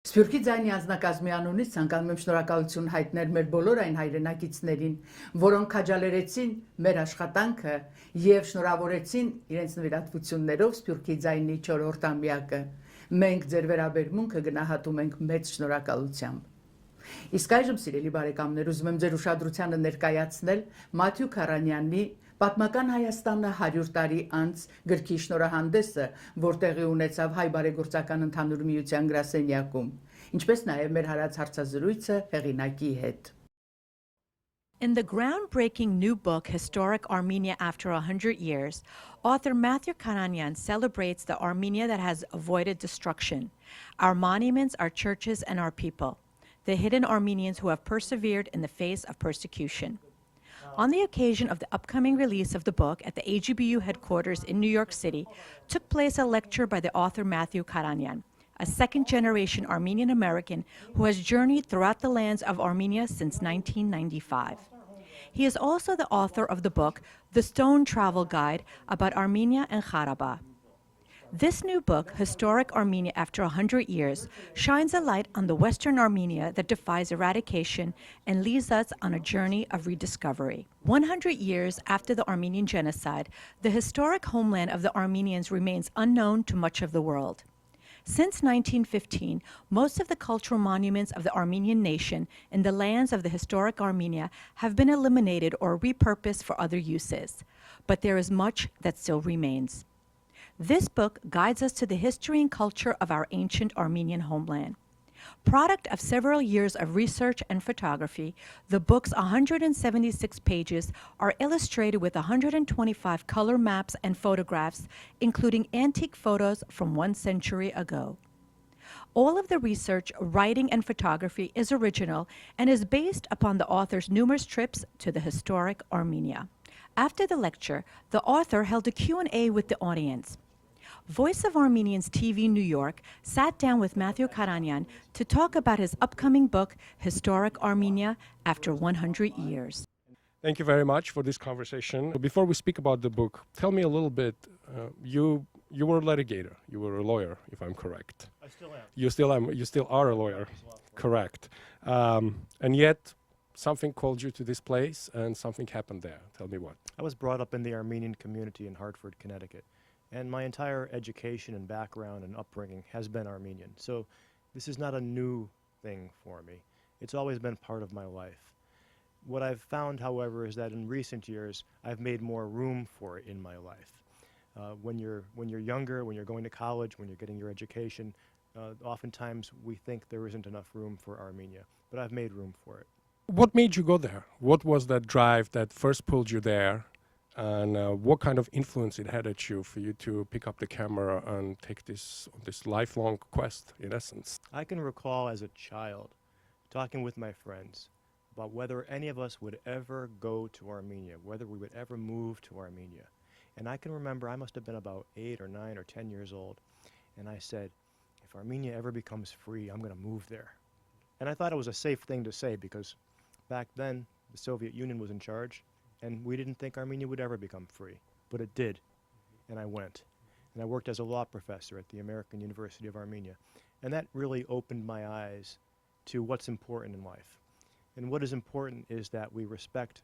Սփյուռքի ձայնի անձնակազմի անունից ցանկանում եմ շնորհակալություն հայտնել մեր բոլոր այն հայրենակիցներին, որոնք քաջալերեցին մեր աշխատանքը եւ շնորհավորեցին իրենց նվիրատվություններով Սփյուռքի ձայնի 4-րդ-ամյակը։ Մենք ձեր վերաբերմունքը գնահատում ենք մեծ շնորհակալությամբ։ Իսկ այժմ, սիրելի բարեկամներ, ուզում եմ ձեր ուշադրությանը ներկայացնել Մաթյու Քարանյանի «Պատմական Հայաստանը 100 տարի անց» գրքի շնորհանդեսը, որ տեղի ունեցավ Հայ բարեգործական ընդհանուր միության գրասենյակում, ինչպես նաև մեր հարաց հարցազրույցը հեղինակի հետ։ In the groundbreaking new book, Historic Armenia After 100 Years, author Matthew Karanian celebrates the Armenia that has avoided destruction, our monuments, our churches, and our people, the hidden Armenians who have persevered in the face of persecution. On the occasion of the upcoming release of the book at the AGBU headquarters in New York City, took place a lecture by the author Matthew Karanian, a second-generation Armenian American who has journeyed throughout the lands of Armenia since 1995. He is also the author of the book, The Stone Travel Guide, about Armenia and Karabakh. This new book, Historic Armenia After 100 Years, shines a light on the Western Armenia that defies eradication and leads us on a journey of rediscovery. 100 years after the Armenian genocide, the historic homeland of the Armenians remains unknown to much of the world. Since 1915, most of the cultural monuments of the Armenian nation in the lands of the historic Armenia have been eliminated or repurposed for other uses, but there is much that still remains. This book guides us to the history and culture of our ancient Armenian homeland. Product of several years of research and photography, the book's 176 pages are illustrated with 125 color maps and photographs, including antique photos from 1 century ago. All of the research, writing, and photography is original and is based upon the author's numerous trips to the historic Armenia. After the lecture, the author held a Q&A with the audience. Voice of Armenians TV New York sat down with Matthew Karanian to talk about his upcoming book, Historic Armenia After 100 Years. Thank you very much for this conversation. Before we speak about the book, tell me a little bit, you were a litigator, you were a lawyer, if I'm correct. I still am. You still are a lawyer, correct. And yet, something called you to this place and something happened there. Tell me what. I was brought up in the Armenian community in Hartford, Connecticut. And my entire education and background and upbringing has been Armenian. So this is not a new thing for me. It's always been part of my life. What I've found, however, is that in recent years, I've made more room for it in my life. When you're younger, when you're going to college, when you're getting your education, oftentimes we think there isn't enough room for Armenia, but I've made room for it. What made you go there? What was that drive that first pulled you there? And what kind of influence it had at you for you to pick up the camera and take this lifelong quest, in essence? I can recall as a child talking with my friends about whether any of us would ever go to Armenia, whether we would ever move to Armenia. And I can remember I must have been about 8 or 9 or 10 years old, and I said, if Armenia ever becomes free, I'm going to move there. And I thought it was a safe thing to say because back then the Soviet Union was in charge, and we didn't think Armenia would ever become free, but it did, and I went. And I worked as a law professor at the American University of Armenia, and that really opened my eyes to what's important in life. And what is important is that we respect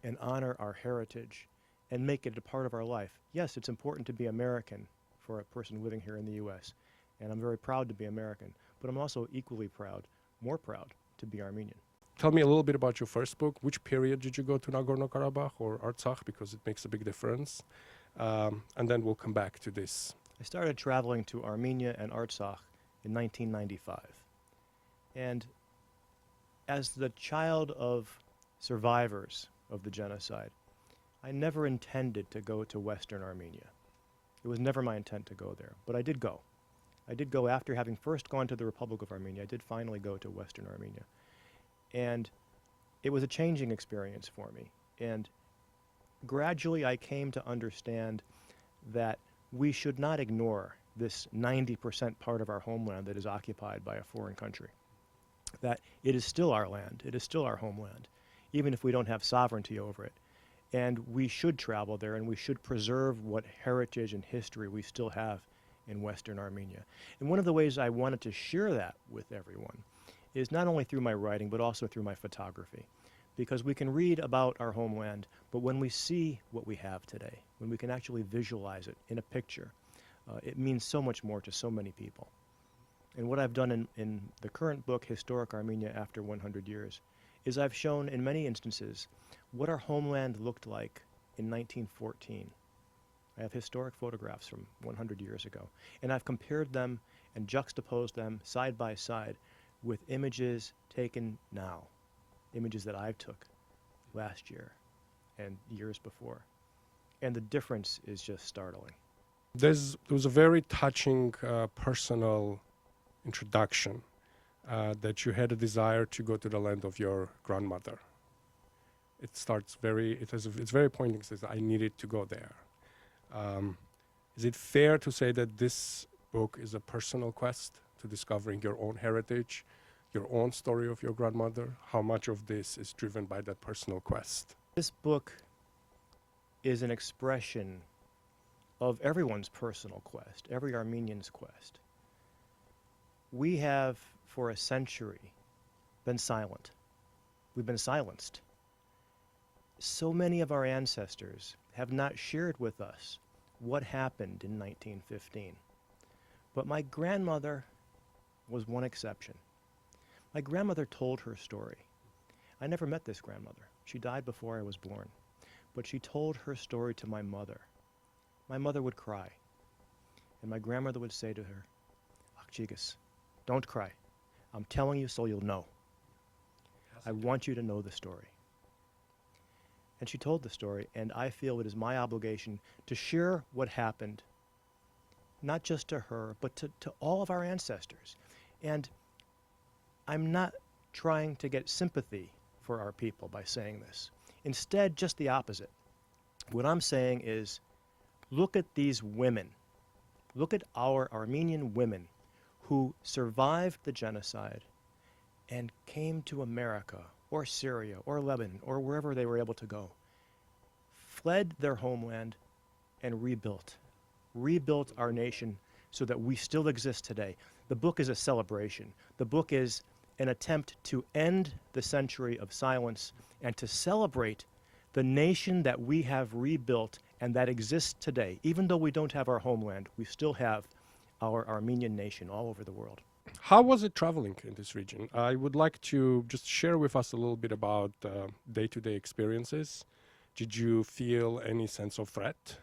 and honor our heritage and make it a part of our life. Yes, it's important to be American for a person living here in the U.S., and I'm very proud to be American, but I'm also equally proud, more proud, to be Armenian. Tell me a little bit about your first book. Which period did you go to Nagorno-Karabakh or Artsakh, because it makes a big difference. And then we'll come back to this. I started traveling to Armenia and Artsakh in 1995. And as the child of survivors of the genocide, I never intended to go to Western Armenia. It was never my intent to go there, but I did go. I did go after having first gone to the Republic of Armenia. I did finally go to Western Armenia. And it was a changing experience for me. And gradually I came to understand that we should not ignore this 90% part of our homeland that is occupied by a foreign country. That it is still our land, it is still our homeland, even if we don't have sovereignty over it. And we should travel there and we should preserve what heritage and history we still have in Western Armenia. And one of the ways I wanted to share that with everyone is not only through my writing, but also through my photography. Because we can read about our homeland, but when we see what we have today, when we can actually visualize it in a picture, it means so much more to so many people. And what I've done in the current book, Historic Armenia After 100 Years, is I've shown in many instances what our homeland looked like in 1914. I have historic photographs from 100 years ago, and I've compared them and juxtaposed them side by side with images taken now, images that I took last year and years before. And the difference is just startling. There was a very touching personal introduction that you had a desire to go to the land of your grandmother. It's very poignant. It says, I needed to go there. Is it fair to say that this book is a personal quest to discovering your own heritage, your own story of your grandmother? How much of this is driven by that personal quest? This book is an expression of everyone's personal quest, every Armenian's quest. We have, for a century, been silent. We've been silenced. So many of our ancestors have not shared with us what happened in 1915. But my grandmother was one exception. My grandmother told her story. I never met this grandmother. She died before I was born. But she told her story to my mother. My mother would cry. And my grandmother would say to her, Akchigas, don't cry. I'm telling you so you'll know. I want you to know the story. And she told the story, and I feel it is my obligation to share what happened, not just to her, but to all of our ancestors. And I'm not trying to get sympathy for our people by saying this. Instead, just the opposite. What I'm saying is, look at these women. Look at our Armenian women who survived the genocide and came to America or Syria or Lebanon or wherever they were able to go, fled their homeland and rebuilt our nation so that we still exist today. The book is a celebration. The book is an attempt to end the century of silence and to celebrate the nation that we have rebuilt and that exists today. Even though we don't have our homeland, we still have our Armenian nation all over the world. How was it traveling in this region? I would like to just share with us a little bit about day-to-day experiences. Did you feel any sense of threat?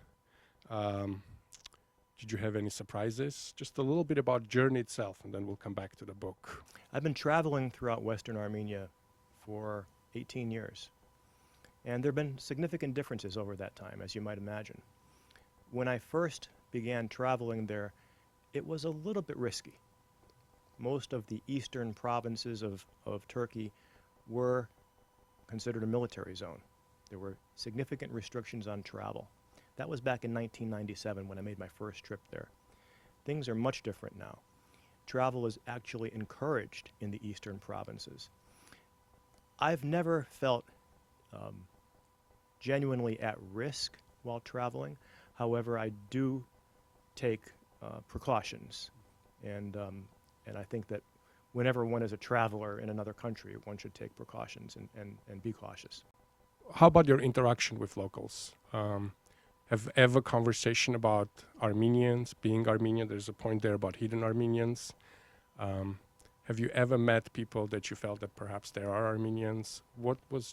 Did you have any surprises? Just a little bit about journey itself, and then we'll come back to the book. I've been traveling throughout Western Armenia for 18 years. And there have been significant differences over that time, as you might imagine. When I first began traveling there, it was a little bit risky. Most of the eastern provinces of Turkey were considered a military zone. There were significant restrictions on travel. That was back in 1997 when I made my first trip there. Things are much different now. Travel is actually encouraged in the eastern provinces. I've never felt genuinely at risk while traveling. However, I do take precautions. And I think that whenever one is a traveler in another country, one should take precautions and be cautious. How about your interaction with locals? Have ever conversation about Armenians, being Armenian? There's a point there about hidden Armenians. Have you ever met people that you felt that perhaps there are Armenians?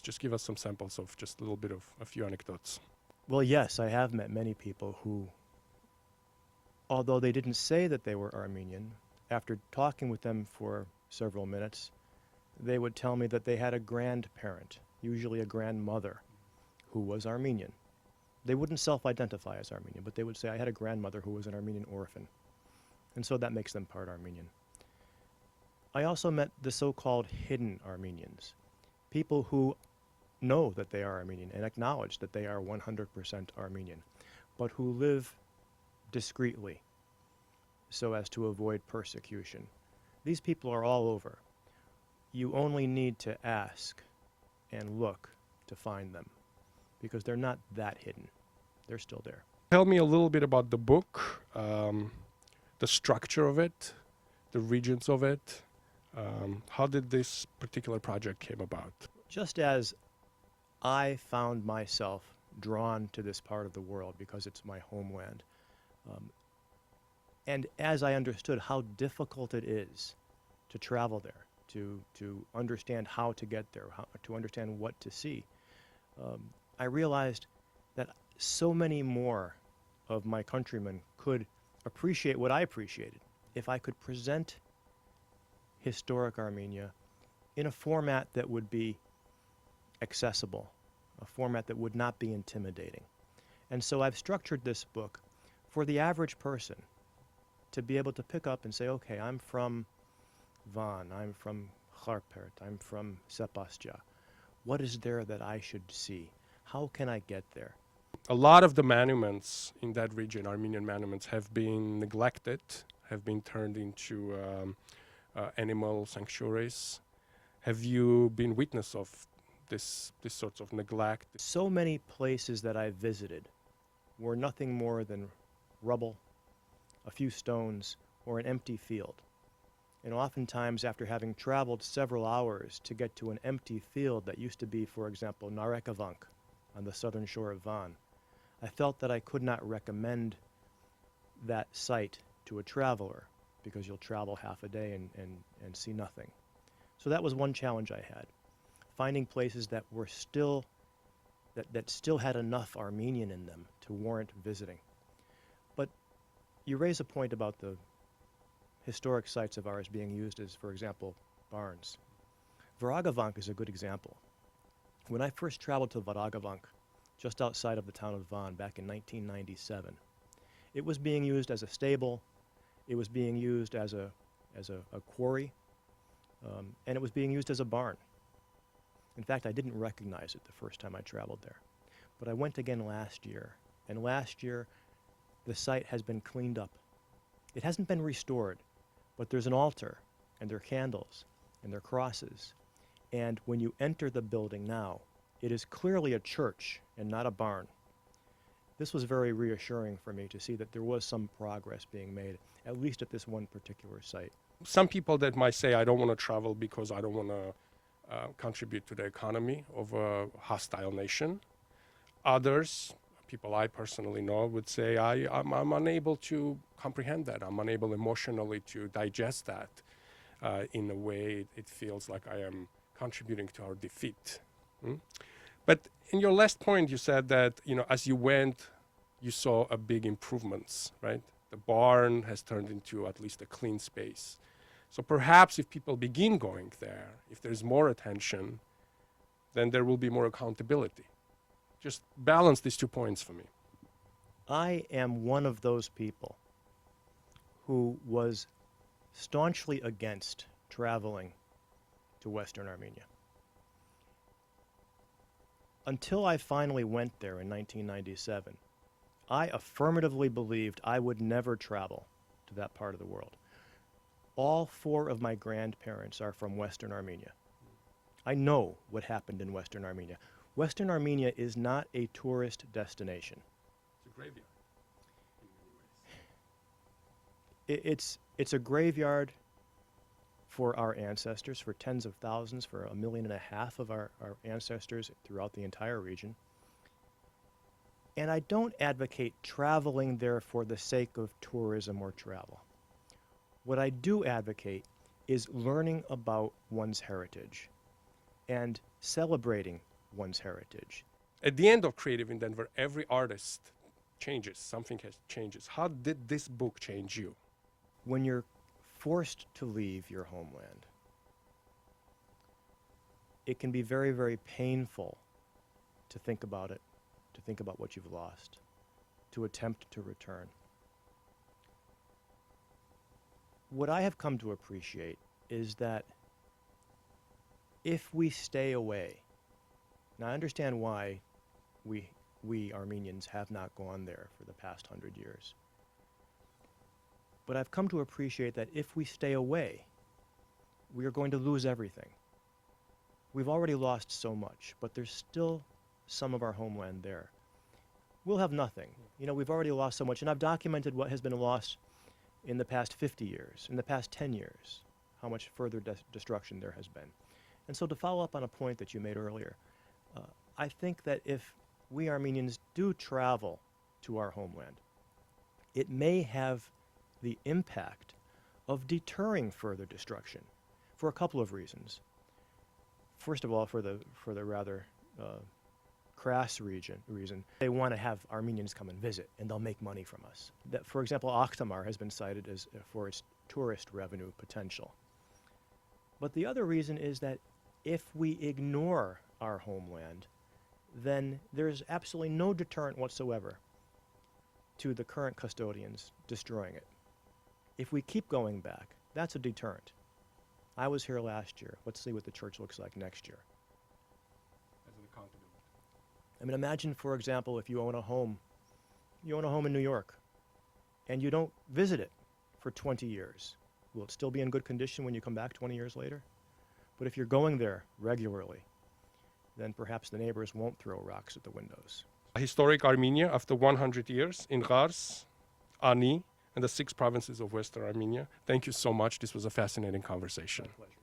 Just give us some samples of just a little bit of a few anecdotes. Well, yes, I have met many people who, although they didn't say that they were Armenian, after talking with them for several minutes, they would tell me that they had a grandparent, usually a grandmother, who was Armenian. They wouldn't self-identify as Armenian, but they would say, I had a grandmother who was an Armenian orphan. And so that makes them part Armenian. I also met the so-called hidden Armenians, people who know that they are Armenian and acknowledge that they are 100% Armenian, but who live discreetly so as to avoid persecution. These people are all over. You only need to ask and look to find them, because they're not that hidden. They're still there. Tell me a little bit about the book. the structure of it, the regions of it? How did this particular project came about? Just as I found myself drawn to this part of the world because it's my homeland, and as I understood how difficult it is to travel there, to understand how to get there, to understand what to see, I realized that so many more of my countrymen could appreciate what I appreciated if I could present historic Armenia in a format that would be accessible, a format that would not be intimidating. And so I've structured this book for the average person to be able to pick up and say, okay, I'm from Van, I'm from Kharpert, I'm from Sepastya. What is there that I should see? How can I get there? A lot of the monuments in that region, Armenian monuments, have been neglected, have been turned into animal sanctuaries. Have you been witness of this sorts of neglect? So many places that I visited were nothing more than rubble, a few stones, or an empty field. And oftentimes, after having traveled several hours to get to an empty field that used to be, for example, Narekavank on the southern shore of Van, I felt that I could not recommend that site to a traveler because you'll travel half a day and see nothing. So that was one challenge I had, finding places that were still, that still had enough Armenian in them to warrant visiting. But you raise a point about the historic sites of ours being used as, for example, barns. Varagavank is a good example. When I first traveled to Varagavank, just outside of the town of Van back in 1997, it was being used as a stable, it was being used as a quarry, and it was being used as a barn. In fact, I didn't recognize it the first time I traveled there. But I went again last year, and last year the site has been cleaned up. It hasn't been restored, but there's an altar, and there are candles, and there are crosses. And when you enter the building now, it is clearly a church and not a barn. This was very reassuring for me to see that there was some progress being made, at least at this one particular site. Some people that might say, I don't want to travel because I don't want to contribute to the economy of a hostile nation. Others, people I personally know, would say, I'm unable to comprehend that. I'm unable emotionally to digest that in a way it feels like I am contributing to our defeat. But in your last point, you said that, as you went, you saw a big improvements, right? The barn has turned into at least a clean space. So perhaps if people begin going there, if there's more attention, then there will be more accountability. Just balance these 2 points for me. I am one of those people who was staunchly against traveling to Western Armenia. Until I finally went there in 1997, I affirmatively believed I would never travel to that part of the world. All 4 of my grandparents are from Western Armenia. I know what happened in Western Armenia. Western Armenia is not a tourist destination. It's a graveyard in many ways. It's a graveyard for our ancestors, for tens of thousands, for 1.5 million of our ancestors throughout the entire region. And I don't advocate traveling there for the sake of tourism or travel. What I do advocate is learning about one's heritage and celebrating one's heritage. At the end of Creative in Denver, every artist changes. Something changes. How did this book change you? When you're forced to leave your homeland, it can be very, very painful to think about it, to think about what you've lost, to attempt to return. What I have come to appreciate is that if we stay away, now I understand why we Armenians have not gone there for the past 100 years. But I've come to appreciate that if we stay away, we are going to lose everything. We've already lost so much, but there's still some of our homeland there. We'll have nothing. We've already lost so much, and I've documented what has been lost in the past 50 years, in the past 10 years, how much further destruction there has been. And so to follow up on a point that you made earlier, I think that if we Armenians do travel to our homeland, it may have the impact of deterring further destruction for a couple of reasons. First of all, for the rather crass reason, they want to have Armenians come and visit, and they'll make money from us. That, for example, Akhtamar has been cited as for its tourist revenue potential. But the other reason is that if we ignore our homeland, then there's absolutely no deterrent whatsoever to the current custodians destroying it. If we keep going back, that's a deterrent. I was here last year. Let's see what the church looks like next year. As an accountability. I mean, imagine, for example, if you own a home in New York, and you don't visit it for 20 years. Will it still be in good condition when you come back 20 years later? But if you're going there regularly, then perhaps the neighbors won't throw rocks at the windows. Historic Armenia after 100 years in Kars, Ani, and the 6 provinces of Western Armenia. Thank you so much. This was a fascinating conversation. My pleasure.